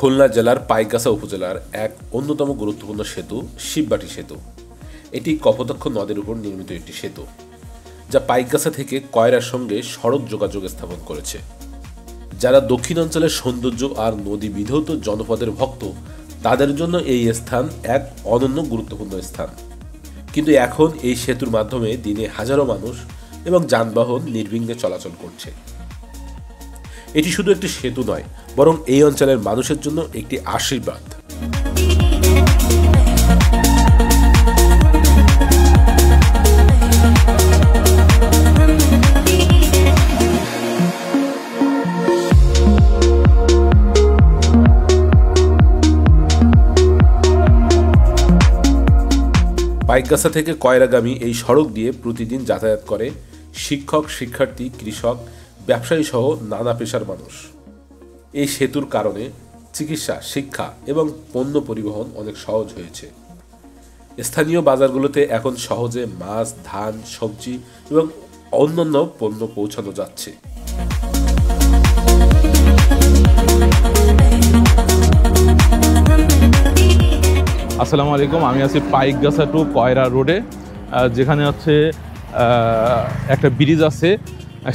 খুলনা জেলার পাইকগাছা উপজেলার এক অন্যতম গুরুত্বপূর্ণ সেতু শিববাটি সেতু। এটি কপোতাক্ষ নদের উপর নির্মিত একটি সেতু, যা পাইকগাছা থেকে কয়রার সঙ্গে সড়ক যোগাযোগ স্থাপন করেছে। যারা দক্ষিণাঞ্চলের সৌন্দর্য আর নদী বিধৌত জনপদের ভক্ত, তাদের জন্য এই স্থান এক অনন্য গুরুত্বপূর্ণ স্থান। কিন্তু এখন এই সেতুর মাধ্যমে দিনে হাজারো মানুষ এবং যানবাহন নির্বিঘ্নে চলাচল করছে। এটি শুধু একটি সেতু নয়, বরং এই অঞ্চলের মানুষের জন্য একটি আশীর্বাদ। পাইকগাছা থেকে কয়রাগামী এই সড়ক দিয়ে প্রতিদিন যাতায়াত করে শিক্ষক, শিক্ষার্থী, কৃষক, ব্যবসায়ী সহ নানা পেশার মানুষ। এই সেতুর কারণে চিকিৎসা, শিক্ষা এবং পণ্য পরিবহন অনেক সহজ হয়েছে। স্থানীয় বাজারগুলোতে এখন সহজে মাছ, ধান, সবজি এবং অন্যান্য পণ্য পৌঁছানো যাচ্ছে। আসসালামু আলাইকুম, আমি আছি পাইকগাছা টু কয়রা রোডে, যেখানে হচ্ছে একটা ব্রিজ আছে,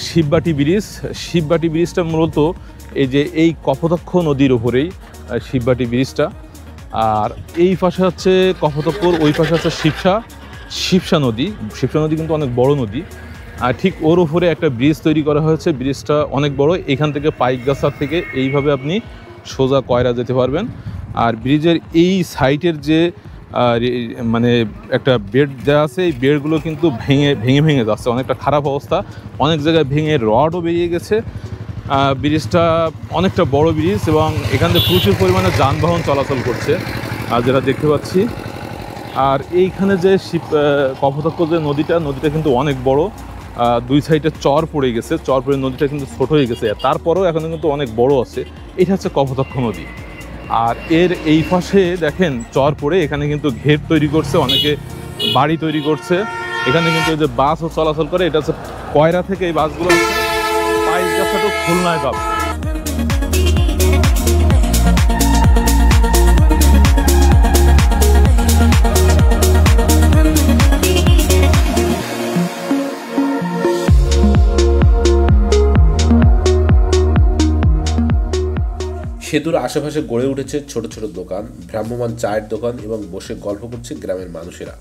শিববাটি ব্রিজ। শিববাটি ব্রিজটা মূলত এই কপোতাক্ষ নদীর উপরেই শিববাটি ব্রিজটা। আর এই পাশে হচ্ছে কপোতাক্ষর, ওই পাশে হচ্ছে শিবসা নদী। শিবসা নদী কিন্তু অনেক বড় নদী, আর ঠিক ওর উপরে একটা ব্রিজ তৈরি করা হয়েছে। ব্রিজটা অনেক বড়। এখান থেকে পাইকগাছা থেকে এইভাবে আপনি সোজা কয়রা যেতে পারবেন। আর ব্রিজের এই সাইডের যে মানে একটা বেড দেওয়া আছে, এই বেডগুলো কিন্তু ভেঙে যাচ্ছে, অনেকটা খারাপ অবস্থা। অনেক জায়গায় ভেঙে রডও বেরিয়ে গেছে। ব্রিজটা অনেকটা বড় ব্রিজ এবং এখান থেকে প্রচুর পরিমাণে যানবাহন চলাচল করছে, যেটা দেখতে পাচ্ছি। আর এইখানে যে কপোতাক্ষ যে নদীটা কিন্তু অনেক বড়। দুই সাইডে চর পড়ে গেছে, চর পড়ে নদীটা কিন্তু ছোট হয়ে গেছে, তারপরেও এখন কিন্তু অনেক বড় আছে। এটা হচ্ছে কপোতাক্ষ নদী। আর এর এই পাশে দেখেন চর পড়ে এখানে কিন্তু ঘের তৈরি করছে, অনেকে বাড়ি তৈরি করছে। এখানে কিন্তু যে বাসও চলাচল করে, এটা হচ্ছে কয়রা থেকে এই বাসগুলো পাইকগাছা টু খুলনায় পাবে। সেতুর আশেপাশে গড়ে উঠেছে ছোট ছোট দোকান, ভ্রাম্যমাণ চায়ের দোকান এবং বসে গল্প করছে গ্রামের মানুষেরা।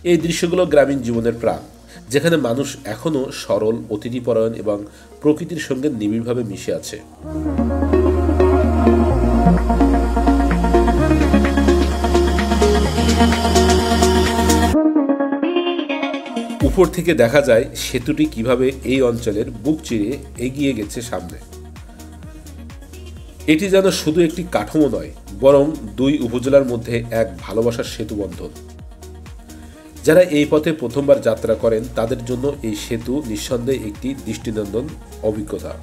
এই দৃশ্যগুলো গ্রামীণ জীবনের প্রাণ, যেখানে মানুষ এখনও সরল, অতিথিপরায়ণ এবং প্রকৃতির সঙ্গে নিবিড়ভাবে মিশে আছে। উপর থেকে দেখা যায় সেতুটি কিভাবে এই অঞ্চলের বুক চিরে এগিয়ে গেছে সামনে। এটি যেন শুধু একটি কাঠামো নয়, বরং দুই উপজেলার মধ্যে এক ভালোবাসার সেতু বন্ধন। যারা এই পথে প্রথমবার যাত্রা করেন, তাদের জন্য এই সেতু নিঃসন্দেহে একটি দৃষ্টিনন্দন অভিজ্ঞতা।